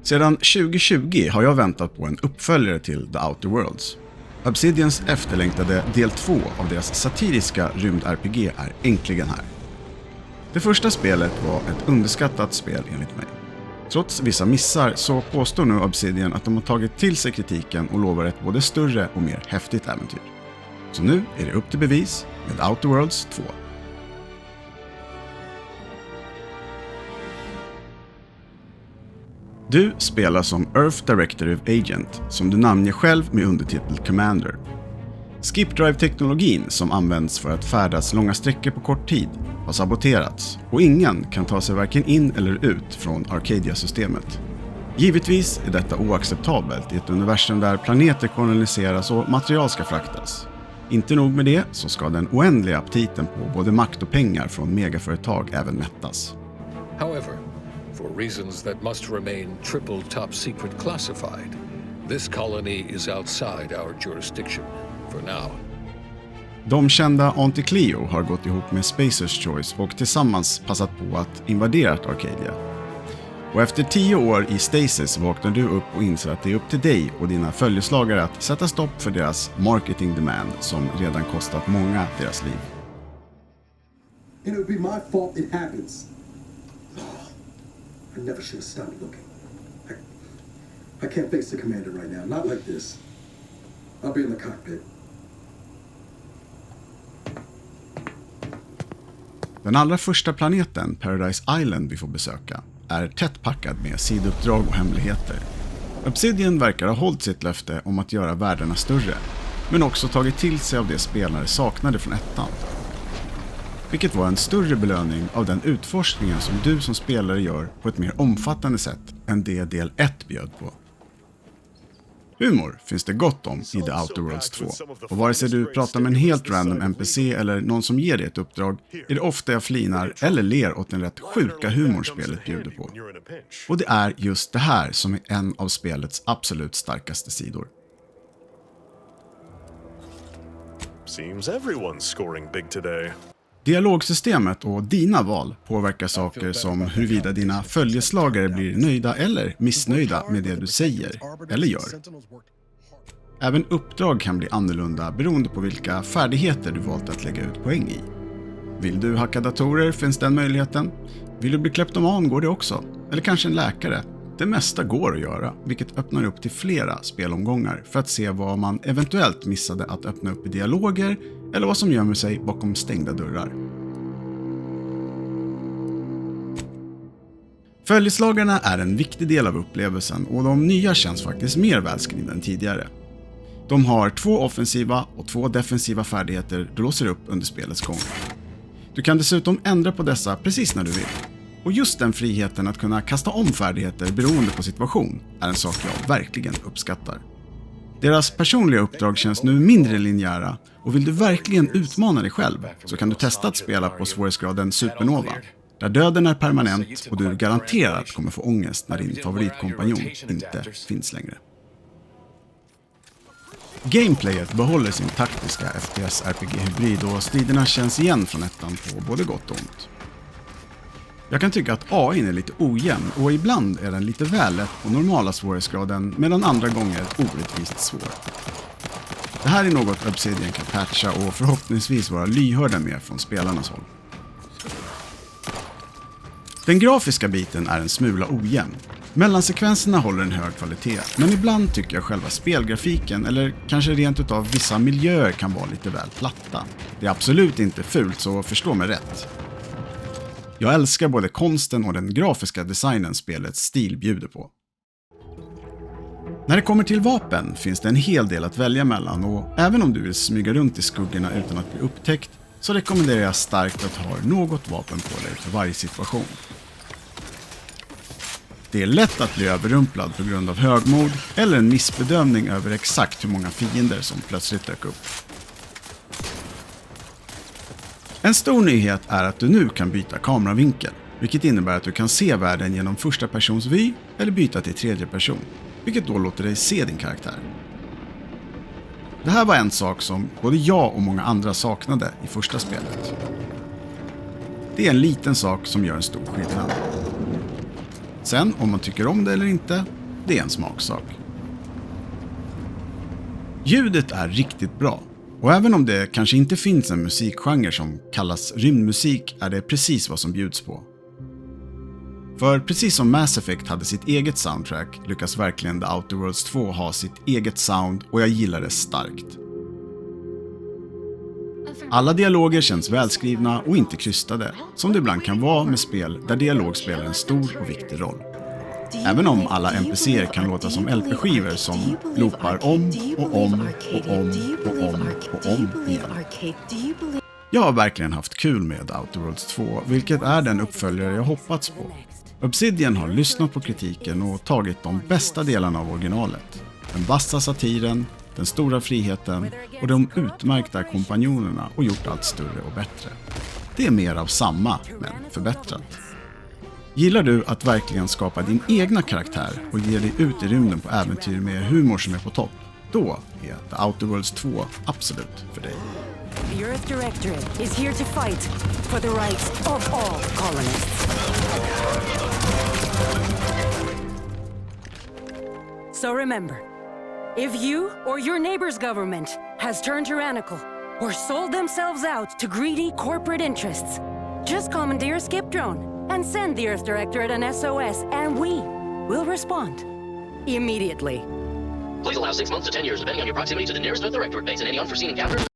Sedan 2020 har jag väntat på en uppföljare till The Outer Worlds. Obsidians efterlängtade del 2 av deras satiriska rymd-RPG är äntligen här. Det första spelet var ett underskattat spel enligt mig. Trots vissa missar så påstår nu Obsidian att de har tagit till sig kritiken och lovar ett både större och mer häftigt äventyr. Så nu är det upp till bevis med Outer Worlds 2. Du spelar som Earth Directive Agent, som du namnger själv med undertitel Commander. Skip Drive-teknologin som används för att färdas långa sträckor på kort tid har saboterats och ingen kan ta sig varken in eller ut från Arcadia-systemet. Givetvis är detta oacceptabelt i ett universum där planeter koloniseras och material ska fraktas. Inte nog med det så ska den oändliga aptiten på både makt och pengar från megaföretag även mättas. However, for reasons that must remain triple top secret classified, this colony is outside our jurisdiction for now. De kända Anti-Cleo har gått ihop med Spacers Choice och tillsammans passat på att invadera Arcadia. Och efter 10 år i Stasis vaknar du upp och inser att det är upp till dig och dina följeslagare att sätta stopp för deras marketing demand som redan kostat många deras liv. And it would be my fault it happens. I never should have stopped looking. I can't face the commander right now, not like this. I'll be in the cockpit. Den allra första planeten, Paradise Island, vi får besöka är tättpackad med sidouppdrag och hemligheter. Obsidian verkar ha hållit sitt löfte om att göra världarna större, men också tagit till sig av det spelare saknade från ettan. Vilket var en större belöning av den utforskningen som du som spelare gör på ett mer omfattande sätt än det del 1 bjöd på. Humor finns det gott om i The Outer Worlds 2, och vare sig du pratar med en helt random NPC eller någon som ger dig ett uppdrag är det ofta jag flinar eller ler åt den rätt sjuka humorspelet bjuder på. Och det är just det här som är en av spelets absolut starkaste sidor. Seems everyone's scoring big today. Dialogsystemet och dina val påverkar saker som huruvida dina följeslagare blir nöjda eller missnöjda med det du säger eller gör. Även uppdrag kan bli annorlunda beroende på vilka färdigheter du valt att lägga ut poäng i. Vill du hacka datorer finns den möjligheten. Vill du bli kleptoman går det också. Eller kanske en läkare. Det mesta går att göra, vilket öppnar upp till flera spelomgångar för att se vad man eventuellt missade att öppna upp i dialoger eller vad som gömmer sig bakom stängda dörrar. Följeslagarna är en viktig del av upplevelsen och de nya känns faktiskt mer välskrivna än tidigare. De har 2 offensiva och 2 defensiva färdigheter du låser upp under spelets gång. Du kan dessutom ändra på dessa precis när du vill. Och just den friheten att kunna kasta om färdigheter beroende på situation är en sak jag verkligen uppskattar. Deras personliga uppdrag känns nu mindre linjära och vill du verkligen utmana dig själv så kan du testa att spela på svårighetsgraden Supernova, där döden är permanent och du garanterat kommer få ångest när din favoritkompanjon inte finns längre. Gameplayet behåller sin taktiska FPS-RPG-hybrid och striderna känns igen från ettan på både gott och ont. Jag kan tycka att AI är lite ojämn och ibland är den lite väl lätt på normala svårighetsgraden medan andra gånger orättvist svår. Det här är något Obsidian kan patcha och förhoppningsvis vara lyhörda med från spelarnas håll. Den grafiska biten är en smula ojämn. Mellansekvenserna håller en hög kvalitet, men ibland tycker jag själva spelgrafiken eller kanske rent utav vissa miljöer kan vara lite väl platta. Det är absolut inte fult, så förstå mig rätt. Jag älskar både konsten och den grafiska designen spelets stil bjuder på. När det kommer till vapen finns det en hel del att välja mellan och även om du vill smyga runt i skuggorna utan att bli upptäckt så rekommenderar jag starkt att ha något vapen på dig för varje situation. Det är lätt att bli överrumplad på grund av högmod eller en missbedömning över exakt hur många fiender som plötsligt dök upp. En stor nyhet är att du nu kan byta kameravinkel, vilket innebär att du kan se världen genom första persons vy eller byta till tredje person, vilket då låter dig se din karaktär. Det här var en sak som både jag och många andra saknade i första spelet. Det är en liten sak som gör en stor skillnad. Sen, om man tycker om det eller inte, det är en smaksak. Ljudet är riktigt bra. Och även om det kanske inte finns en musikgenre som kallas rymdmusik är det precis vad som bjuds på. För precis som Mass Effect hade sitt eget soundtrack lyckas verkligen The Outer Worlds 2 ha sitt eget sound och jag gillar det starkt. Alla dialoger känns välskrivna och inte krystade, som det ibland kan vara med spel där dialog spelar en stor och viktig roll. Även om alla NPC:er kan låta som LP-skivor som loopar om och om och om och om och om igen. Jag har verkligen haft kul med Outer Worlds 2, vilket är den uppföljare jag hoppats på. Obsidian har lyssnat på kritiken och tagit de bästa delarna av originalet. Den vassa satiren, den stora friheten och de utmärkta kompanjonerna och gjort allt större och bättre. Det är mer av samma, men förbättrat. Gillar du att verkligen skapa din egna karaktär och ge dig ut i rymden på äventyr med humor som är på topp? Då är The Outer Worlds 2 absolut för dig. The Earth Directorate is here to fight for the rights of all colonists. So remember, if you or your neighbor's government has turned tyrannical or sold themselves out to greedy corporate interests, just commandeer a skip drone and send the Earth Directorate an SOS, and we will respond immediately. Please allow 6 months to 10 years, depending on your proximity to the nearest Earth Directorate base, and any unforeseen encounters